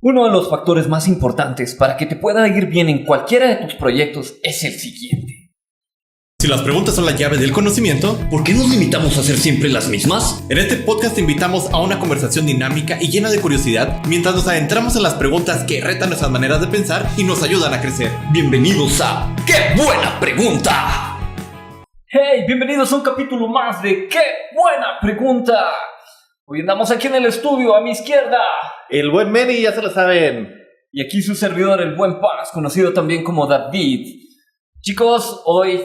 Uno de los factores más importantes para que te pueda ir bien en cualquiera de tus proyectos es el siguiente. Si las preguntas son la llave del conocimiento, ¿por qué nos limitamos a hacer siempre las mismas? en este podcast te invitamos a una conversación dinámica y llena de curiosidad mientras nos adentramos en las preguntas que retan nuestras maneras de pensar y nos ayudan a crecer. Bienvenidos a ¡Qué buena pregunta! Hey, bienvenidos a un capítulo más de ¡Qué buena pregunta! Hoy andamos aquí en el estudio, a mi izquierda el buen Manny, ya se lo saben. y aquí su servidor, el buen Paz, conocido también como David. Chicos, hoy,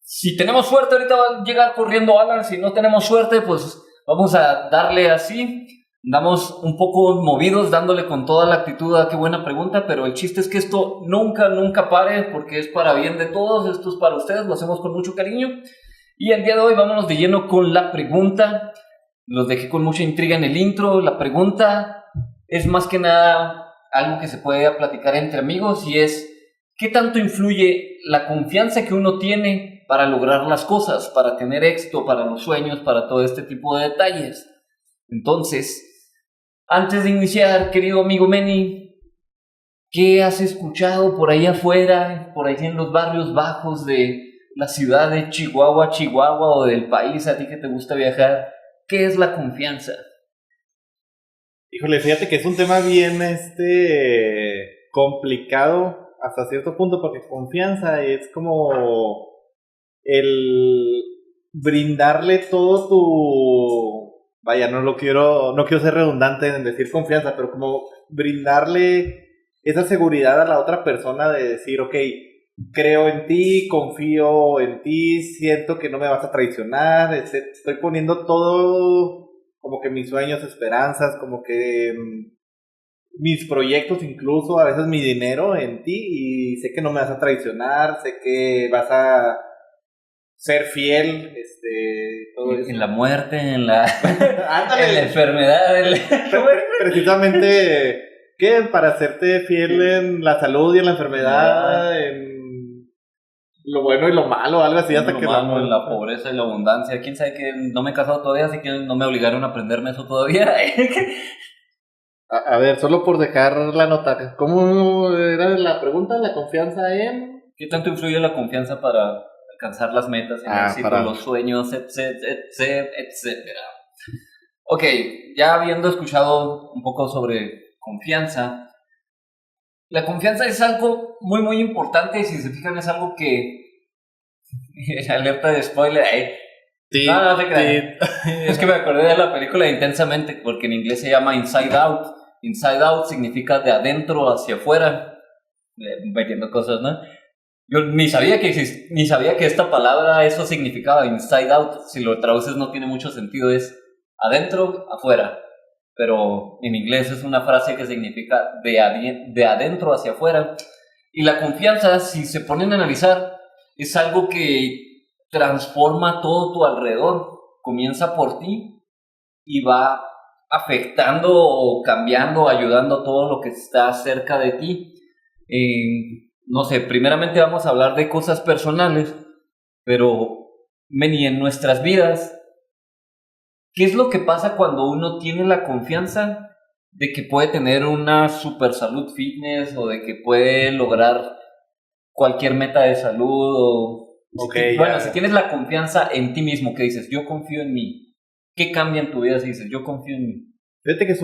si tenemos suerte, ahorita va a llegar corriendo Alan. Si no tenemos suerte, pues vamos a darle así. Andamos un poco movidos, dándole con toda la actitud a qué buena pregunta, pero el chiste es que esto nunca pare, porque es para bien de todos. Esto es para ustedes, lo hacemos con mucho cariño. Y el día de hoy vámonos de lleno con la pregunta. Los dejé con mucha intriga en el intro. La pregunta es más que nada algo que se puede platicar entre amigos, y es: ¿qué tanto influye la confianza que uno tiene para lograr las cosas, para tener éxito, para los sueños, para todo este tipo de detalles? Entonces, antes de iniciar, querido amigo Manny, ¿qué has escuchado por ahí afuera, por ahí en los barrios bajos de la ciudad de Chihuahua, o del país, a ti que te gusta viajar? ¿Qué es la confianza? Híjole, fíjate que es un tema bien complicado hasta cierto punto, porque confianza es como el brindarle todo tu... Vaya, no quiero ser redundante en decir confianza, pero como brindarle esa seguridad a la otra persona de decir, ok, creo en ti, confío en ti, siento que no me vas a traicionar, estoy poniendo todo, como que mis sueños, esperanzas, como que mis proyectos, incluso a veces mi dinero en ti, y sé que no me vas a traicionar, sé que vas a ser fiel, todo eso. En la muerte, en la, Ándale. en la enfermedad, Precisamente, ¿qué? Para hacerte fiel en la salud y en la enfermedad, en lo bueno y lo malo, algo así, hasta lo que malo, en la pobreza y la abundancia. ¿Quién sabe que no me he casado todavía, así que no me obligaron a aprenderme eso todavía? A ver, solo por dejar la nota, ¿cómo era la pregunta? ¿La confianza en...? ¿Qué tanto influye la confianza para alcanzar las metas, el éxito, para los sueños, etcétera? Ok, ya habiendo escuchado un poco sobre confianza, la confianza es algo muy importante, y si se fijan es algo que... alerta de spoiler, no te crean. Es que me acordé de la película Intensamente, porque en inglés se llama Inside Out. Inside Out significa de adentro hacia afuera, metiendo cosas, ¿no? Yo ni sabía que esta palabra eso significaba, Inside Out. Si lo traduces no tiene mucho sentido, es adentro, afuera. Pero en inglés es una frase que significa de adentro hacia afuera. Y la confianza, si se ponen a analizar, es algo que transforma todo tu alrededor. Comienza por ti y va afectando o cambiando, ayudando a todo lo que está cerca de ti. No sé, primeramente vamos a hablar de cosas personales, pero Meni, en nuestras vidas, ¿qué es lo que pasa cuando uno tiene la confianza de que puede tener una super salud fitness, o de que puede lograr cualquier meta de salud? O Okay, bueno, si tienes la confianza en ti mismo, que dices, yo confío en mí, ¿qué cambia en tu vida si dices, yo confío en mí? Fíjate que es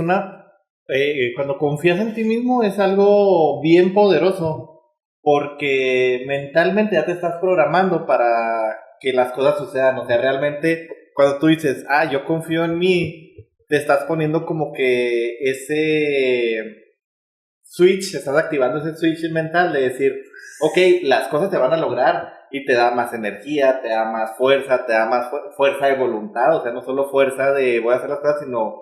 cuando confías en ti mismo es algo bien poderoso, porque mentalmente ya te estás programando para que las cosas sucedan. O sea, realmente cuando tú dices, yo confío en mí, te estás poniendo como que ese switch, estás activando ese switch mental de decir, ok, las cosas te van a lograr, y te da más energía, te da más fuerza, te da más fuerza de voluntad. O sea, no solo fuerza de voy a hacer las cosas, sino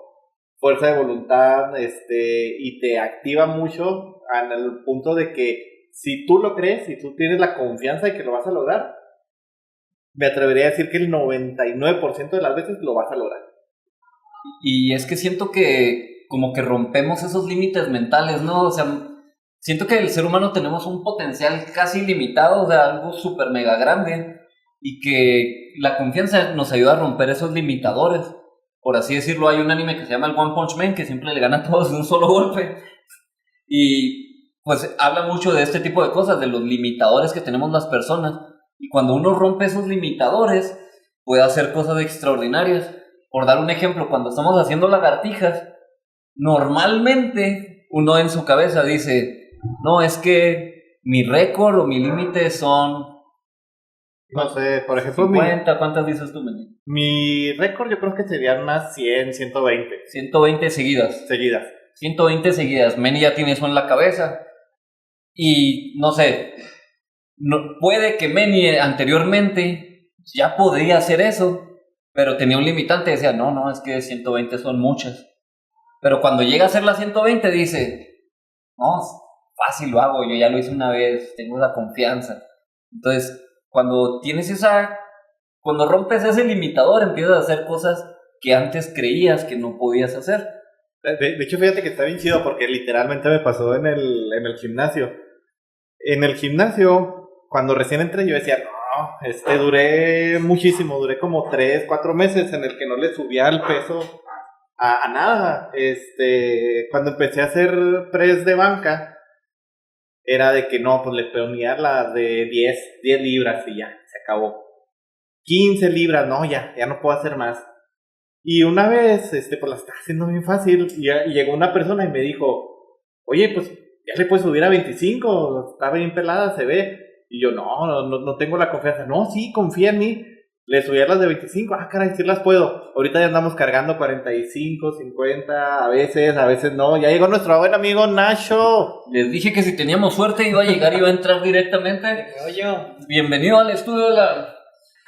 fuerza de voluntad, y te activa mucho en el punto de que si tú lo crees, si tú tienes la confianza de que lo vas a lograr, me atrevería a decir que el 99% de las veces lo vas a lograr. Y es que siento que como que rompemos esos límites mentales, ¿no? O sea, siento que el ser humano tenemos un potencial casi ilimitado, o sea, algo súper mega grande, y que la confianza nos ayuda a romper esos limitadores. Por así decirlo, hay un anime que se llama el One Punch Man, que siempre le gana a todos de un solo golpe. Y pues habla mucho de este tipo de cosas, de los limitadores que tenemos las personas. Y cuando uno rompe esos limitadores, puede hacer cosas extraordinarias. Por dar un ejemplo, cuando estamos haciendo lagartijas, normalmente uno en su cabeza dice, no, es que mi récord o mi límite son... No sé, por ejemplo, 50, ¿cuántas dices tú, Meni? mi récord yo creo que serían unas 100, 120 120 seguidas. seguidas. 120 seguidas. Meni ya tiene eso en la cabeza. Y no sé, puede que Meni anteriormente ya podría hacer eso, pero tenía un limitante. Decía, no, es que 120 son muchas. Pero cuando llega a hacer las 120 dice, no, fácil lo hago, yo ya lo hice una vez, tengo la confianza. Entonces, cuando rompes ese limitador, empiezas a hacer cosas que antes creías que no podías hacer. De hecho, fíjate que está bien chido porque literalmente me pasó en el gimnasio. En el gimnasio, cuando recién entré, yo decía, no, duré muchísimo, duré como 3, 4 meses en el que no le subía el peso a nada. Cuando empecé a hacer press de banca, era de que no, pues le ponía las de 10 libras y ya, se acabó. 15 libras, no, ya no puedo hacer más. Y una vez, pues la estaba haciendo bien fácil y llegó una persona y me dijo, oye, pues ya le puedes subir a 25, está bien pelada, se ve. Y yo, no tengo la confianza. No, sí, confía en mí. Le subí a las de 25, caray, sí las puedo. Ahorita ya andamos cargando 45, 50, a veces no. Ya llegó nuestro buen amigo Nacho. Les dije que si teníamos suerte iba a llegar y iba a entrar directamente. Bienvenido al estudio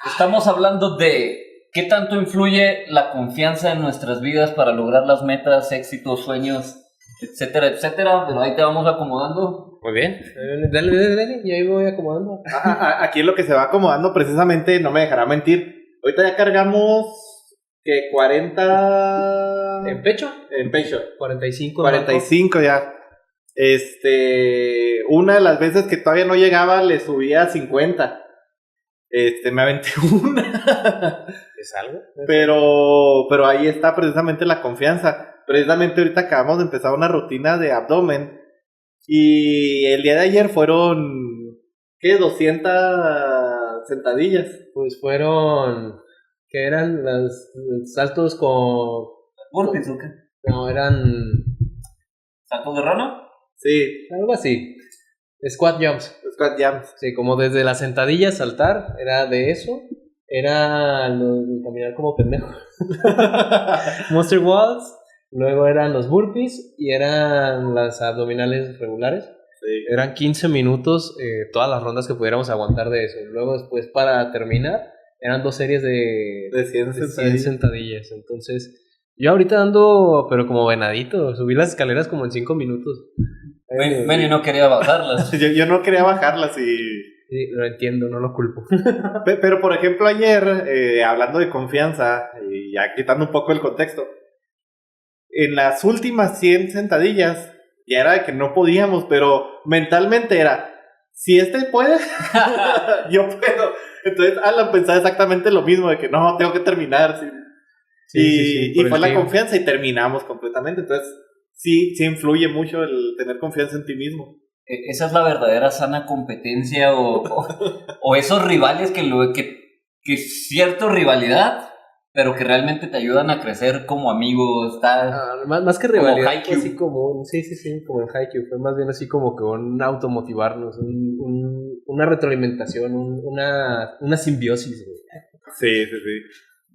Estamos hablando de qué tanto influye la confianza en nuestras vidas para lograr las metas, éxitos, sueños, etcétera, etcétera. Pero ahí te vamos acomodando. Muy bien. Dale, yo ahí me voy acomodando. Aquí es lo que se va acomodando precisamente, no me dejará mentir. Ahorita ya cargamos, ¿qué? 40... ¿En pecho? En pecho. 45. 45 ya. Una de las veces que todavía no llegaba, le subía a 50. Me aventé una. ¿Es algo? Pero ahí está precisamente la confianza. Precisamente ahorita acabamos de empezar una rutina de abdomen. Y el día de ayer fueron, ¿qué? 200 sentadillas. Pues fueron, ¿qué eran? Los saltos con... ¿Burpees o qué? No, eran... ¿Saltos de rana? Sí. Algo así. Squat jumps. Squat jumps. Sí, como desde las sentadillas saltar, era de eso. Era caminar como pendejo. Monster Walls. Luego eran los burpees y eran las abdominales regulares. Sí. Eran 15 minutos todas las rondas que pudiéramos aguantar de eso. Luego después para terminar eran 2 series de 100 sentadillas. Entonces yo ahorita ando pero como venadito. Subí las escaleras como en 5 minutos. Meni no quería bajarlas. yo no quería bajarlas y... Sí, lo entiendo, no lo culpo. Pero por ejemplo ayer, hablando de confianza y ya quitando un poco el contexto, en las últimas 100 sentadillas ya era de que no podíamos, pero mentalmente era, si puede, yo puedo. Entonces Alan pensaba exactamente lo mismo, de que no, tengo que terminar. Sí, y fue la confianza y terminamos completamente. Entonces sí influye mucho el tener confianza en ti mismo. Esa es la verdadera sana competencia o esos rivales que cierta rivalidad, pero que realmente te ayudan a crecer como amigo. Más que rivalidad, Haikyuu. así como, sí, como en Haikyuu, fue más bien así como que un automotivarnos, una retroalimentación, una simbiosis. Sí.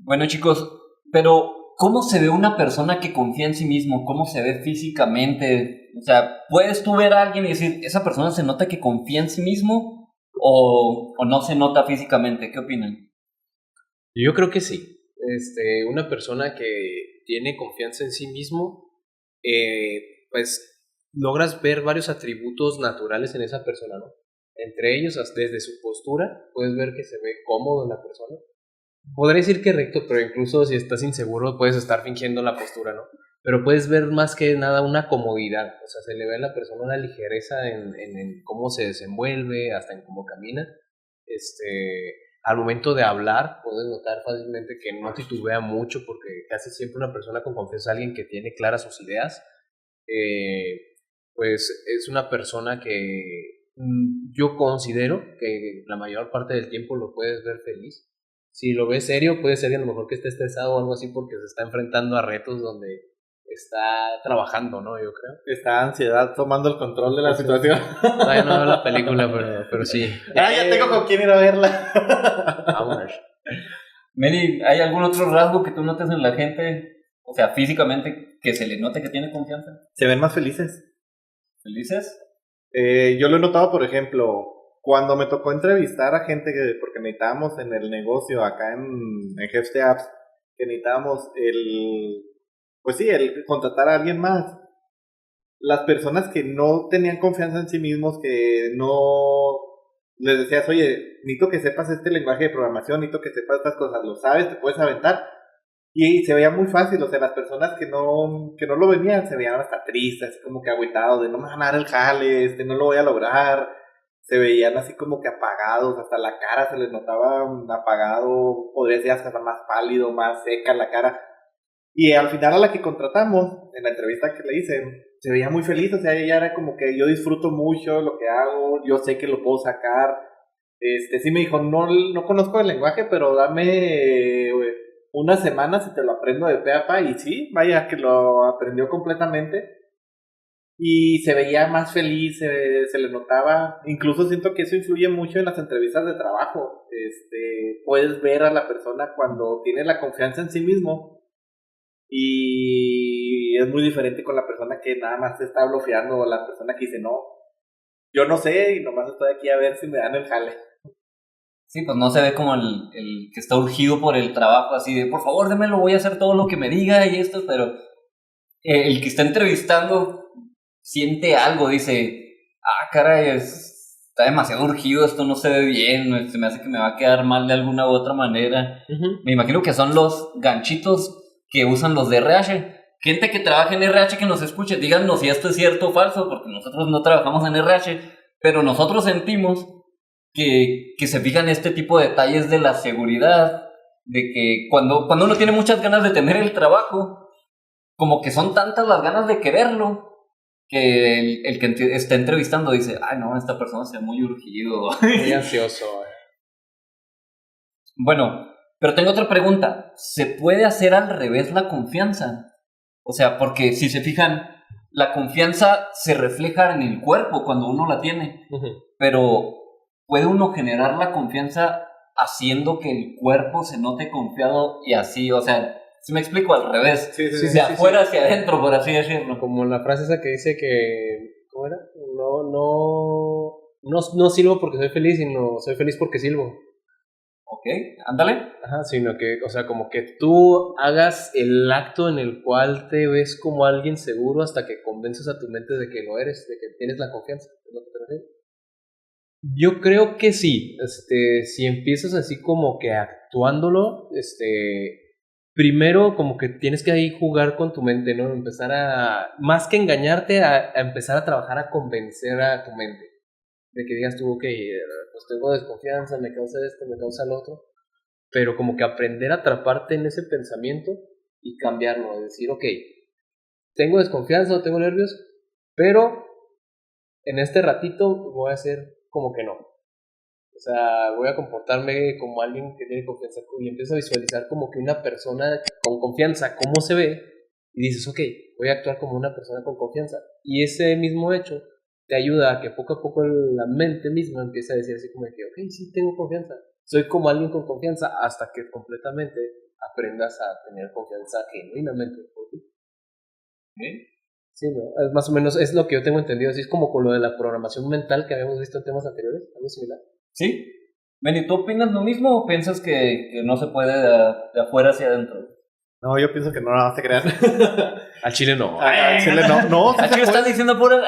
Bueno, chicos, pero ¿cómo se ve una persona que confía en sí mismo? ¿Cómo se ve físicamente? O sea, ¿puedes tú ver a alguien y decir, esa persona se nota que confía en sí mismo o no se nota físicamente? ¿Qué opinan? Yo creo que sí. Una persona que tiene confianza en sí mismo, pues logras ver varios atributos naturales en esa persona, ¿no? Entre ellos, desde su postura, puedes ver que se ve cómodo la persona. Podría decir que recto, pero incluso si estás inseguro, puedes estar fingiendo la postura, ¿no? Pero puedes ver más que nada una comodidad. O sea, se le ve a la persona una ligereza en cómo se desenvuelve, hasta en cómo camina. Al momento de hablar, puedes notar fácilmente que no titubea mucho, porque casi siempre una persona con confianza es alguien que tiene claras sus ideas. pues es una persona que yo considero que la mayor parte del tiempo lo puedes ver feliz. Si lo ves serio, puede ser que a lo mejor que esté estresado o algo así porque se está enfrentando a retos donde está trabajando, ¿no? Yo creo. Está ansiedad tomando el control de la situación. Todavía no veo la película, pero sí. Ya tengo con quién ir a verla. Vámonos. Meli, ¿hay algún otro rasgo que tú notes en la gente, o sea, físicamente, que se le note que tiene confianza? Se ven más felices. ¿Felices? Yo lo he notado, por ejemplo, cuando me tocó entrevistar a gente porque necesitábamos en el negocio acá en Hefte Apps, que necesitábamos el contratar a alguien más. Las personas que no tenían confianza en sí mismos, que no les decías, oye, necesito que sepas este lenguaje de programación, necesito que sepas estas cosas, lo sabes, te puedes aventar. Y se veía muy fácil, o sea, las personas que no lo venían se veían hasta tristes, así como que agüitados, de no me van a dar el jale, no lo voy a lograr. Se veían así como que apagados, hasta la cara se les notaba apagado, podría ser hasta más pálido, más seca la cara. Y al final a la que contratamos, en la entrevista que le hice, se veía muy feliz, o sea, ella era como que yo disfruto mucho lo que hago, yo sé que lo puedo sacar. Sí me dijo, no conozco el lenguaje, pero dame una semana si te lo aprendo de pe a pa, y sí, vaya que lo aprendió completamente. Y se veía más feliz, se le notaba, incluso siento que eso influye mucho en las entrevistas de trabajo. Puedes ver a la persona cuando tiene la confianza en sí mismo, y es muy diferente con la persona que nada más te está bloqueando, o la persona que dice, no, yo no sé y nomás estoy aquí a ver si me dan el jale. Sí, pues no se ve como el que está urgido por el trabajo, así de, por favor, démelo, voy a hacer todo lo que me diga y esto, pero el que está entrevistando siente algo, dice, caray, está demasiado urgido, esto no se ve bien, se me hace que me va a quedar mal de alguna u otra manera. Me imagino que son los ganchitos que usan los de RH. Gente que trabaja en RH que nos escuche, díganos si esto es cierto o falso, porque nosotros no trabajamos en RH, pero nosotros sentimos que se fijan este tipo de detalles de la seguridad, de que cuando uno tiene muchas ganas de tener el trabajo, como que son tantas las ganas de quererlo, que el que está entrevistando dice, ay no, esta persona se ve muy urgido. Muy ansioso. Bueno, pero tengo otra pregunta. ¿Se puede hacer al revés la confianza? O sea, porque si se fijan, la confianza se refleja en el cuerpo cuando uno la tiene, pero ¿puede uno generar la confianza haciendo que el cuerpo se note confiado y así? O sea, si me explico, al revés, de afuera hacia adentro, por así decirlo. Como la frase esa que dice que, ¿cómo era? No silbo porque soy feliz, sino soy feliz porque silbo. Ok, ándale. Ajá, sino que, o sea, como que tú hagas el acto en el cual te ves como alguien seguro hasta que convences a tu mente de que lo eres, de que tienes la confianza. ¿Es lo que te refieres? Yo creo que sí. Si empiezas así como que actuándolo, primero como que tienes que ahí jugar con tu mente, ¿no? Empezar más que engañarte, a empezar a trabajar a convencer a tu mente. De que digas tú, ok, pues tengo desconfianza, me causa esto, me causa lo otro. Pero como que aprender a atraparte en ese pensamiento y cambiarlo. Decir, ok, tengo desconfianza o tengo nervios, pero en este ratito voy a hacer como que no. O sea, voy a comportarme como alguien que tiene confianza y empiezo a visualizar como que una persona con confianza, cómo se ve, y dices, ok, voy a actuar como una persona con confianza. Y ese mismo hecho te ayuda a que poco a poco la mente misma empiece a decir así como que, ok, sí, tengo confianza. Soy como alguien con confianza hasta que completamente aprendas a tener confianza genuinamente por ti. Sí, ¿no? Es más o menos, es lo que yo tengo entendido. Así es como con lo de la programación mental que habíamos visto en temas anteriores, algo similar. ¿Sí? Benny, ¿tú opinas lo mismo o piensas que no se puede de afuera hacia adentro? No, yo pienso que no se crean. Al chile no. Al chile no. No, ¿A qué estás diciendo pura?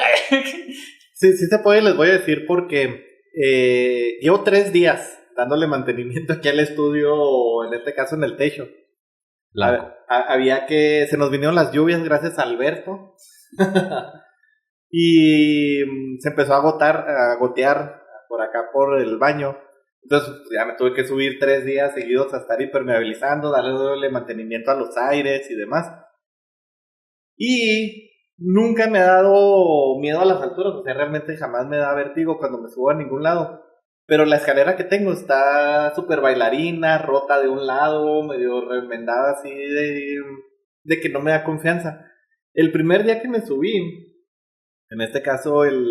Sí se puede, les voy a decir porque llevo 3 días dándole mantenimiento aquí al estudio, en este caso en el techo. Se nos vinieron las lluvias gracias a Alberto. Y se empezó a gotear por acá por el baño. Entonces ya me tuve que subir 3 días seguidos a estar impermeabilizando, darle mantenimiento a los aires y demás. Y nunca me ha dado miedo a las alturas, o sea, realmente jamás me da vértigo cuando me subo a ningún lado. Pero la escalera que tengo está súper bailarina, rota de un lado, medio remendada así de que no me da confianza. El primer día que me subí, en este caso el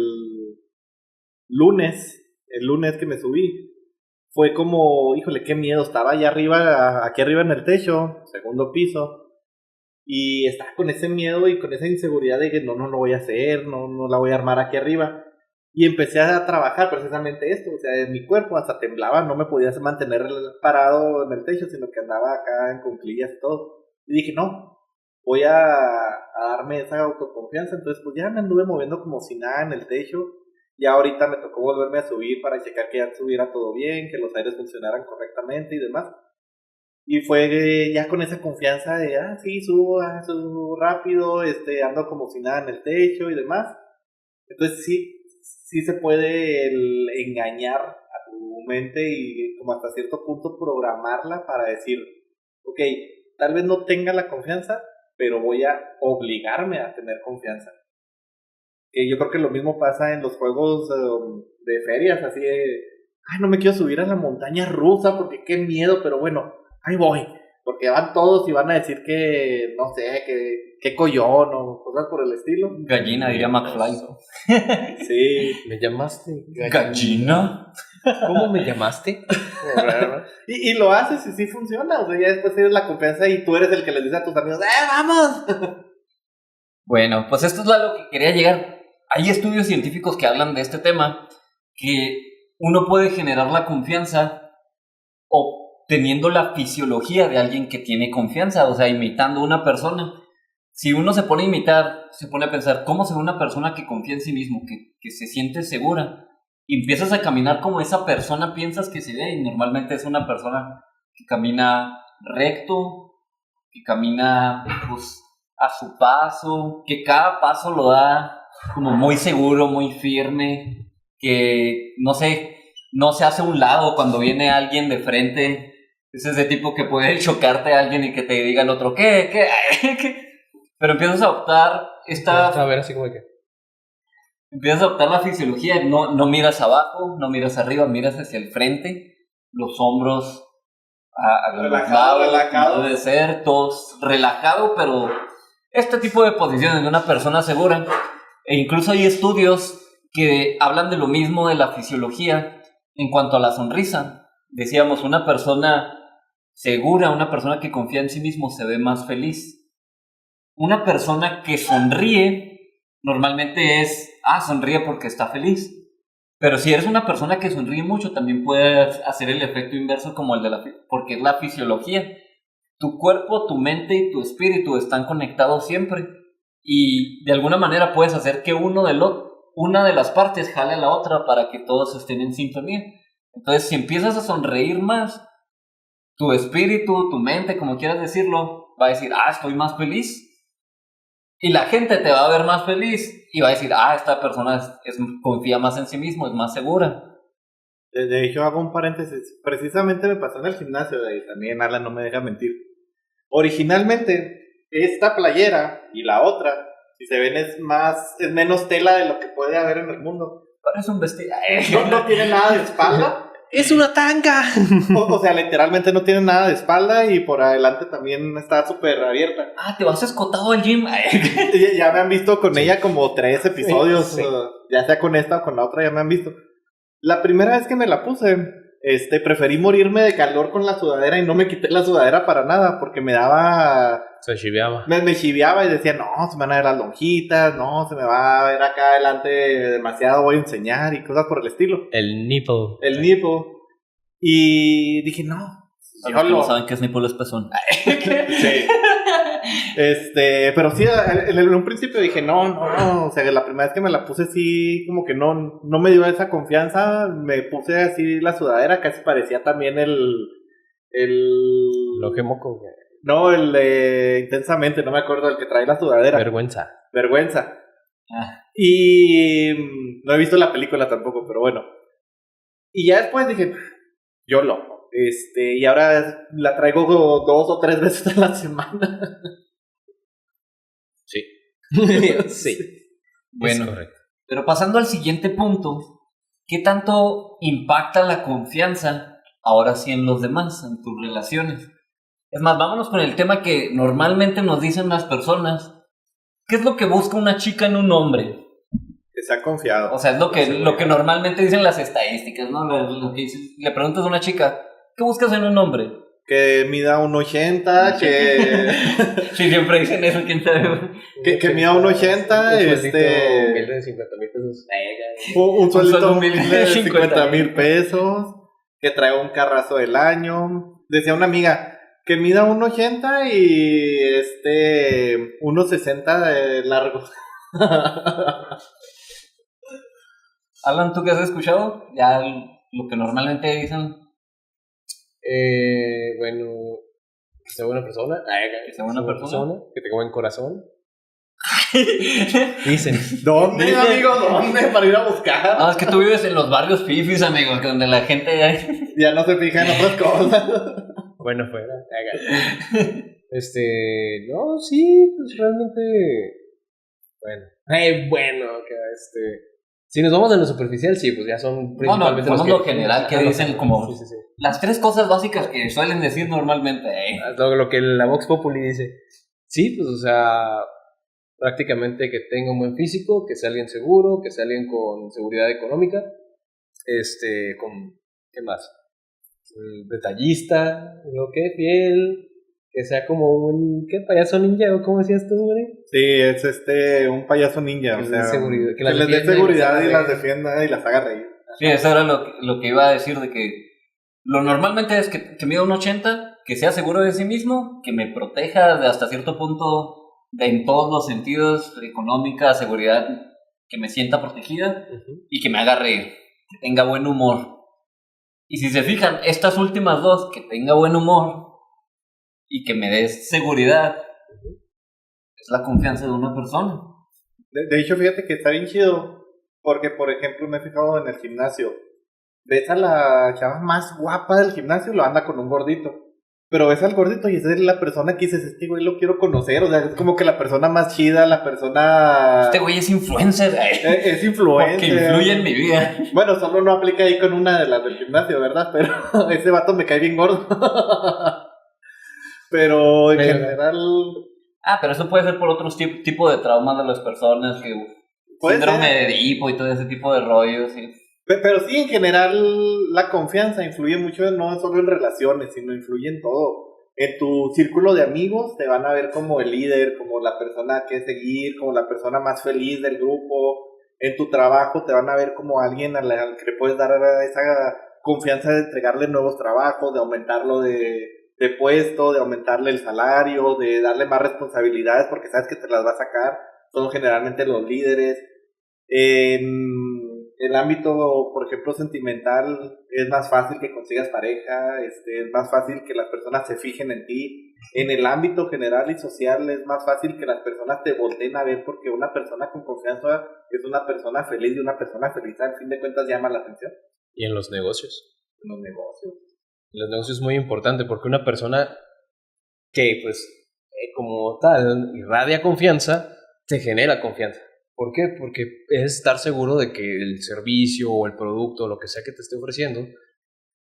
lunes que me subí, fue como, híjole, qué miedo, estaba allá arriba, aquí arriba en el techo, segundo piso, y estaba con ese miedo y con esa inseguridad de que no lo voy a hacer, no la voy a armar aquí arriba. Y empecé a trabajar precisamente esto, o sea, en mi cuerpo hasta temblaba, no me podía mantener parado en el techo, sino que andaba acá en cuclillas y todo. Y dije, no, voy a darme esa autoconfianza, entonces pues ya me anduve moviendo como si nada en el techo. Ya ahorita me tocó volverme a subir para checar que ya estuviera todo bien, que los aires funcionaran correctamente y demás. Y fue ya con esa confianza de, sí, subo rápido, ando como si nada en el techo y demás. Entonces sí se puede engañar a tu mente y como hasta cierto punto programarla para decir, ok, tal vez no tenga la confianza, pero voy a obligarme a tener confianza. Que yo creo que lo mismo pasa en los juegos de ferias, así de, no me quiero subir a la montaña rusa porque qué miedo, pero bueno, ahí voy. Porque van todos y van a decir que, no sé, que collón o cosas por el estilo. Gallina, diría McFly. Sí. ¿Me llamaste? ¿Gallina? ¿Cómo me llamaste? y lo haces y sí funciona. O sea, ya después tienes la confianza y tú eres el que les dice a tus amigos, ¡vamos! Bueno, pues esto es a lo que quería llegar. Hay estudios científicos que hablan de este tema, que uno puede generar la confianza obteniendo la fisiología de alguien que tiene confianza, o sea, imitando a una persona. Si uno se pone a imitar, se pone a pensar, ¿cómo se ve una persona que confía en sí mismo, que se siente segura? Y empiezas a caminar como esa persona piensas que se ve, y normalmente es una persona que camina recto, que camina pues a su paso, que cada paso lo da como muy seguro, muy firme, que no sé, no se hace a un lado cuando viene alguien de frente. Es ese tipo que puede chocarte a alguien y que te diga el otro, ¿qué? Pero empiezas a adoptar A ver, así como que... Empiezas a adoptar la fisiología, no miras abajo, no miras arriba, miras hacia el frente, los hombros a los lados, debe ser, todos relajado, pero este tipo de posiciones de una persona segura, e incluso hay estudios que hablan de lo mismo de la fisiología en cuanto a la sonrisa. Decíamos, una persona segura, una persona que confía en sí mismo se ve más feliz. Una persona que sonríe normalmente sonríe porque está feliz. Pero si eres una persona que sonríe mucho, también puedes hacer el efecto inverso como el porque es la fisiología. Tu cuerpo, tu mente y tu espíritu están conectados siempre. Y de alguna manera puedes hacer que una de las partes jale a la otra para que todos estén en sintonía. Entonces, si empiezas a sonreír más, tu espíritu, tu mente, como quieras decirlo, va a decir, estoy más feliz. Y la gente te va a ver más feliz y va a decir, esta persona confía más en sí mismo, es más segura. De hecho, hago un paréntesis. Precisamente me pasó en el gimnasio, y también Alan no me deja mentir. Originalmente, esta playera y la otra, si se ven, es menos tela de lo que puede haber en el mundo. Parece un vestido. No tiene nada de espalda. ¡Es una tanga! O sea, literalmente no tiene nada de espalda y por adelante también está súper abierta. Te vas escotado al gym. Ya me han visto con ella como 3 episodios, sí. Ya sea con esta o con la otra, ya me han visto. La primera vez que me la puse, preferí morirme de calor con la sudadera y no me quité la sudadera para nada porque me daba... Se chiveaba. Me chiveaba y decía, no, se me van a ver las lonjitas, no, se me va a ver acá adelante demasiado, voy a enseñar y cosas por el estilo. El nipple. Y dije, no. No saben qué es nipple, es pezón. Sí. Pero sí, en un principio dije, no, o sea, la primera vez que me la puse sí, como que no me dio esa confianza, me puse así la sudadera, casi parecía también Lo que moco, güey. No, el de Intensamente, no me acuerdo, el que trae la sudadera. Vergüenza. Y no he visto la película tampoco, pero bueno. Y ya después dije, y ahora la traigo 2 o 3 veces a la semana. Sí. Sí. Bueno, Es correcto. pero pasando al siguiente punto, ¿qué tanto impacta la confianza ahora sí en los demás, en tus relaciones? Es más, vámonos con el tema que normalmente nos dicen las personas. ¿Qué es lo que busca una chica en un hombre? Que sea confiado. O sea, es lo que normalmente dicen las estadísticas, ¿no? Lo que le preguntas a una chica, ¿qué buscas en un hombre? Que mida 1.80, que... Sí, siempre dicen eso, quién sabe. que mida 1.80, humilde de 50,000 pesos. un sueldito sueldo humilde de 50,000 pesos, que trae un carrazo del año. Decía una amiga que mida 1.80 y 1.60 de largo. Alan, ¿tú qué has escuchado? Ya lo que normalmente dicen, Bueno, que sea buena persona. que sea buena persona. Que tenga buen corazón. Dicen. ¿Dónde, Dice- amigo? ¿Dónde? Para ir a buscar. No, es que tú vives en los barrios fifis, amigo, donde la gente... Ya no se fija en otras cosas. Bueno, fuera. No, sí, pues realmente. Bueno, si nos vamos a lo superficial, sí, pues ya son principalmente vamos lo general que Ajá, dicen como- Sí, sí, sí. Las 3 cosas básicas que suelen decir normalmente, Lo que la Vox Populi dice. Sí, pues, o sea, prácticamente que tenga un buen físico, que sea alguien seguro, que sea alguien con seguridad económica, ¿qué más? Detallista, lo que fiel, que sea como ¿qué payaso ninja o cómo decías tú, güey? Sí, es un payaso ninja. Que O les dé sea, seguridad, que que las les dé defienda y seguridad las y haga las reír. defienda y las haga reír. Sí, eso era lo que iba a decir, de que lo normalmente es que mida un 80, que sea seguro de sí mismo, que me proteja de hasta cierto punto en todos los sentidos, económica, seguridad, que me sienta protegida y que me haga reír, que tenga buen humor. Y si se fijan, estas últimas dos, que tenga buen humor y que me dé seguridad, es la confianza de una persona. De hecho, fíjate que está bien chido. Porque, por ejemplo, me he fijado en el gimnasio. Ves a la chava más guapa del gimnasio, lo anda con un gordito. Pero ves al gordito y esa es la persona que dices, este güey lo quiero conocer. O sea, es como que la persona más chida, la persona... Este güey es influencer, Es influencer. porque influye en mi vida. Bueno, solo no aplica ahí con una de las del gimnasio, ¿verdad? Pero ese vato me cae bien gordo. Pero en general... Pero eso puede ser por otros tipo de traumas de las personas, que Puede síndrome ser. de Edipo y todo ese tipo de rollos. ¿Sí? Pero sí, en general, la confianza influye mucho no solo en relaciones, sino influye en todo. En tu círculo de amigos te van a ver como el líder, como la persona que seguir, como la persona más feliz del grupo. En tu trabajo te van a ver como alguien al que le puedes dar esa confianza de entregarle nuevos trabajos, de aumentarlo de puesto, de aumentarle el salario, de darle más responsabilidades porque sabes que te las va a sacar. Son generalmente los líderes. En el ámbito, por ejemplo, sentimental, es más fácil que consigas pareja, es más fácil que las personas se fijen en ti. En el ámbito general y social es más fácil que las personas te volteen a ver porque una persona con confianza es una persona feliz y una persona feliz al fin de cuentas llama la atención. Y en los negocios. En los negocios. En los negocios es muy importante porque una persona que, pues, como tal, irradia confianza, te genera confianza. ¿Por qué? Porque es estar seguro de que el servicio o el producto o lo que sea que te esté ofreciendo,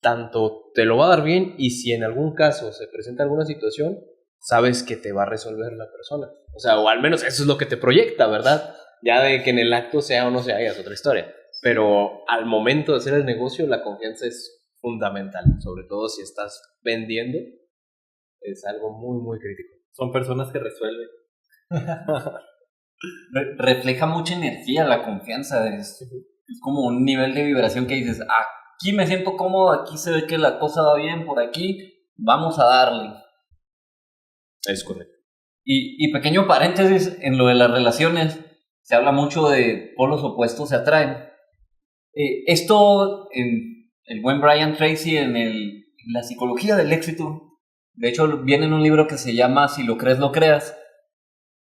tanto te lo va a dar bien y si en algún caso se presenta alguna situación, sabes que te va a resolver la persona. O sea, o al menos eso es lo que te proyecta, ¿verdad? Ya de que en el acto sea o no sea, ya es otra historia. Pero al momento de hacer el negocio, la confianza es fundamental. Sobre todo si estás vendiendo, es algo muy, muy crítico. Son personas que resuelven. Refleja mucha energía la confianza. Es como un nivel de vibración que dices, aquí me siento cómodo, aquí se ve que la cosa va bien, por aquí vamos a darle. Es correcto. Y pequeño paréntesis, en lo de las relaciones, se habla mucho de polos opuestos se atraen. Esto, en el buen Brian Tracy, en la psicología del éxito, de hecho viene en un libro que se llama Si lo crees, lo creas.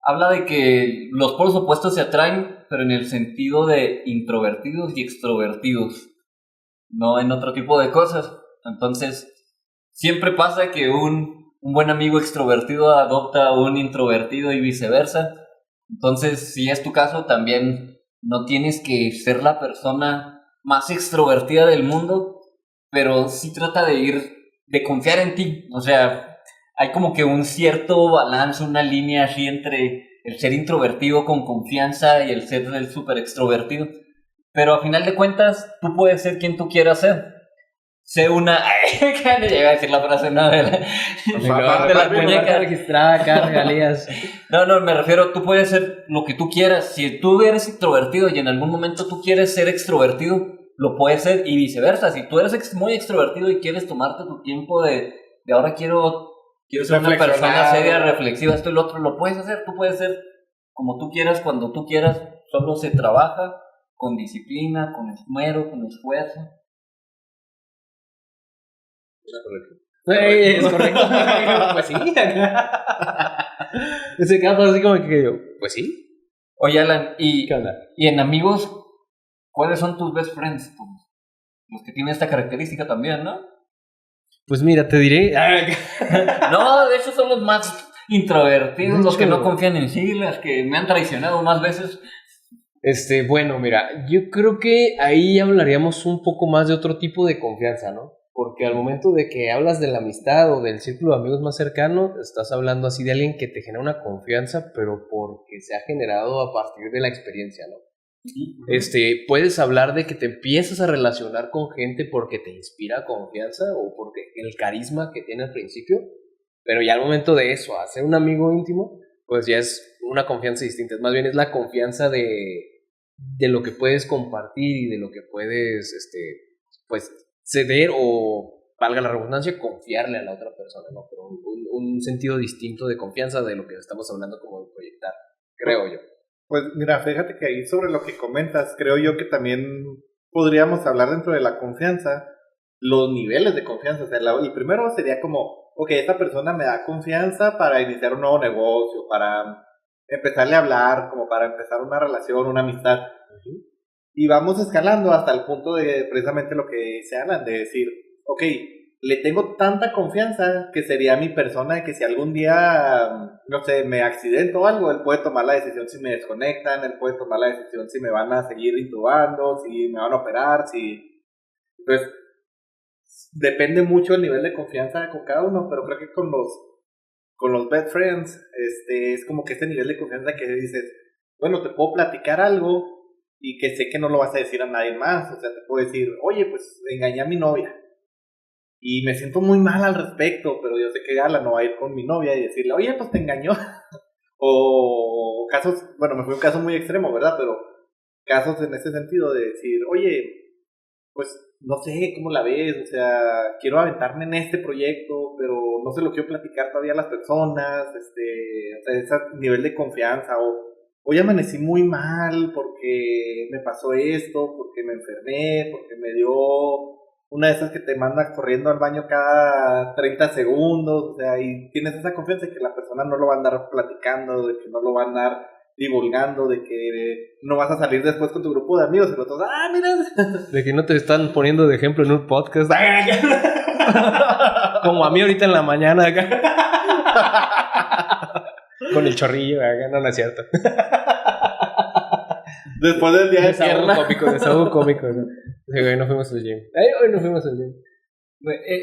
Habla de que los polos opuestos se atraen, pero en el sentido de introvertidos y extrovertidos, no en otro tipo de cosas. Entonces, siempre pasa que un buen amigo extrovertido adopta a un introvertido y viceversa. Entonces, si es tu caso, también no tienes que ser la persona más extrovertida del mundo, pero sí trata de confiar en ti. O sea, hay como que un cierto balance, una línea así entre el ser introvertido con confianza y el ser el súper extrovertido. Pero a final de cuentas, tú puedes ser quien tú quieras ser. Sé una... que llega a decir la frase, no, de la muñeca registrada acá, regalías. No, me refiero, tú puedes ser lo que tú quieras. Si tú eres introvertido y en algún momento tú quieres ser extrovertido, lo puedes ser y viceversa. Si tú eres muy extrovertido y quieres tomarte tu tiempo de ahora quiero ser una persona seria, reflexiva, esto y lo otro, lo puedes hacer. Tú puedes ser como tú quieras, cuando tú quieras. Solo se trabaja con disciplina, con esmero, con esfuerzo. Es correcto. Pues sí. Ese caso así como que yo, pues sí. Oye, Alan, ¿Qué onda? y en amigos, ¿cuáles son tus best friends? Los que tienen esta característica también, ¿no? Pues mira, te diré. No, de hecho son los más introvertidos, De los que hecho. no confían en sí, los que me han traicionado más veces. Bueno, mira, yo creo que ahí hablaríamos un poco más de otro tipo de confianza, ¿no? Porque al momento de que hablas de la amistad o del círculo de amigos más cercano, estás hablando así de alguien que te genera una confianza, pero porque se ha generado a partir de la experiencia, ¿no? Puedes hablar de que te empiezas a relacionar con gente porque te inspira confianza o porque el carisma que tiene al principio, pero ya al momento de eso, hacer un amigo íntimo, pues ya es una confianza distinta. Más bien es la confianza de lo que puedes compartir y de lo que puedes, pues, ceder o, valga la redundancia, confiarle a la otra persona, ¿no? Pero un sentido distinto de confianza de lo que estamos hablando como de proyectar, creo yo. Pues mira, fíjate que ahí sobre lo que comentas, creo yo que también podríamos hablar dentro de la confianza, los niveles de confianza. O sea, el primero sería como, ok, esta persona me da confianza para iniciar un nuevo negocio, para empezarle a hablar, como para empezar una relación, una amistad. Y vamos escalando hasta el punto de precisamente lo que se hablan, de decir, ok, le tengo tanta confianza que sería mi persona de que si algún día, no sé, me accidento o algo, él puede tomar la decisión si me desconectan, él puede tomar la decisión si me van a seguir intubando, si me van a operar, si... Entonces, depende mucho el nivel de confianza con cada uno, pero creo que con los best friends, es como que este nivel de confianza que dices, bueno, te puedo platicar algo y que sé que no lo vas a decir a nadie más, o sea, te puedo decir, oye, pues engañé a mi novia y me siento muy mal al respecto, pero yo sé que Gala no va a ir con mi novia y decirle, oye, pues te engañó. O casos, bueno, me fue un caso muy extremo, ¿verdad? Pero casos en ese sentido de decir, oye, pues no sé cómo la ves, o sea, quiero aventarme en este proyecto, pero no se lo quiero platicar todavía a las personas, o sea, ese nivel de confianza, o hoy amanecí muy mal porque me pasó esto, porque me enfermé, porque me dio una de esas que te manda corriendo al baño cada 30 segundos, o sea, y tienes esa confianza de que la persona no lo va a andar platicando, de que no lo va a andar divulgando, de que no vas a salir después con tu grupo de amigos y los otros, mira. De que no te están poniendo de ejemplo en un podcast. Como a mí ahorita en la mañana acá. Con el chorrillo, no es cierto. Después del día de pierna. Desahogo cómico. ¿No? Hoy no fuimos al gym. Hoy no fuimos al gym.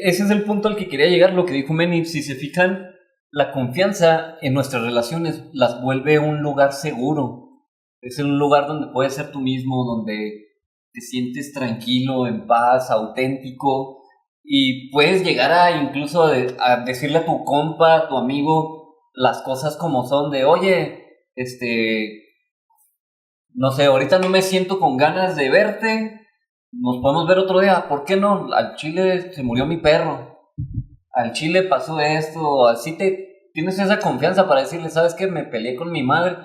Ese es el punto al que quería llegar, lo que dijo Manny. Si se fijan, la confianza en nuestras relaciones las vuelve un lugar seguro. Es un lugar donde puedes ser tú mismo, donde te sientes tranquilo, en paz, auténtico, y puedes llegar a incluso a decirle a tu compa, a tu amigo, las cosas como son, de oye, no sé, ahorita no me siento con ganas de verte, nos podemos ver otro día. ¿Por qué no? Al chile se murió mi perro, al chile pasó esto, así tienes esa confianza para decirle, ¿sabes qué? Me peleé con mi madre,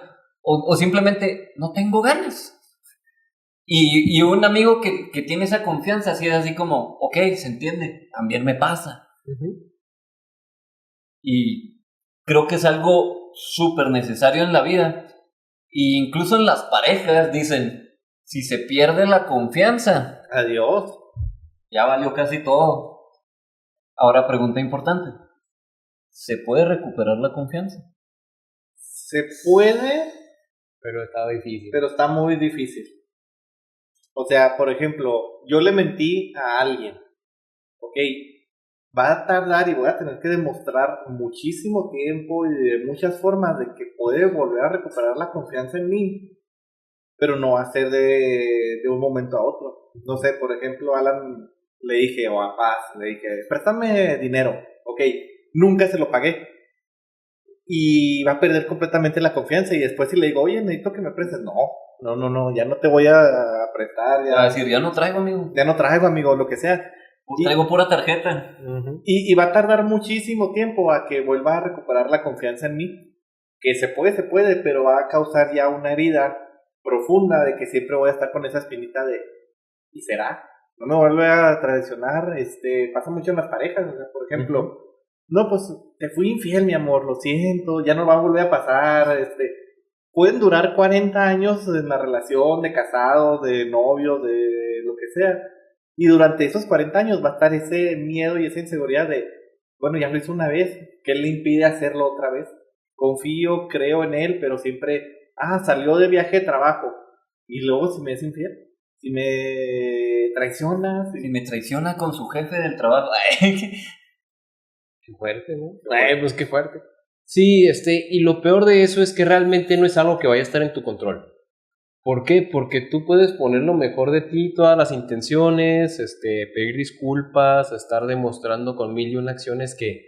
o simplemente no tengo ganas. Y un amigo que tiene esa confianza, así es así como, ok, se entiende, también me pasa. Y creo que es algo súper necesario en la vida. E incluso en las parejas dicen, si se pierde la confianza, adiós, ya valió casi todo. Ahora, pregunta importante, ¿se puede recuperar la confianza? Se puede, Pero estaba difícil. Pero está muy difícil. O sea, por ejemplo, yo le mentí a alguien. Ok, va a tardar y voy a tener que demostrar muchísimo tiempo y de muchas formas de que puede volver a recuperar la confianza en mí. Pero no va a ser de un momento a otro. No sé, por ejemplo, a Alan le dije, o a Paz, le dije, préstame dinero. Ok, nunca se lo pagué. Y va a perder completamente la confianza. Y después si le digo, oye, necesito que me prestes. No, ya no te voy a prestar. Va a decir, ya no traigo, amigo. Ya no traigo, amigo, lo que sea. Traigo pura tarjeta. Y va a tardar muchísimo tiempo a que vuelva a recuperar la confianza en mí. Que se puede, pero va a causar ya una herida profunda de que siempre voy a estar con esa espinita de, ¿y será? No me vuelve a traicionar. Pasa mucho en las parejas, o sea, por ejemplo, no, pues te fui infiel, mi amor, lo siento, ya no va a volver a pasar. Pueden durar 40 años en la relación, de casado, de novio, de lo que sea. Y durante esos 40 años va a estar ese miedo y esa inseguridad de, bueno, ya lo hizo una vez, ¿qué le impide hacerlo otra vez? Confío, creo en él, pero siempre, salió de viaje de trabajo. Y luego si me es infiel, si me traiciona. Si me traiciona con su jefe del trabajo. Qué fuerte, ¿no? Pues qué fuerte. Sí, y lo peor de eso es que realmente no es algo que vaya a estar en tu control. ¿Por qué? Porque tú puedes poner lo mejor de ti, todas las intenciones, pedir disculpas, estar demostrando con 1001 acciones que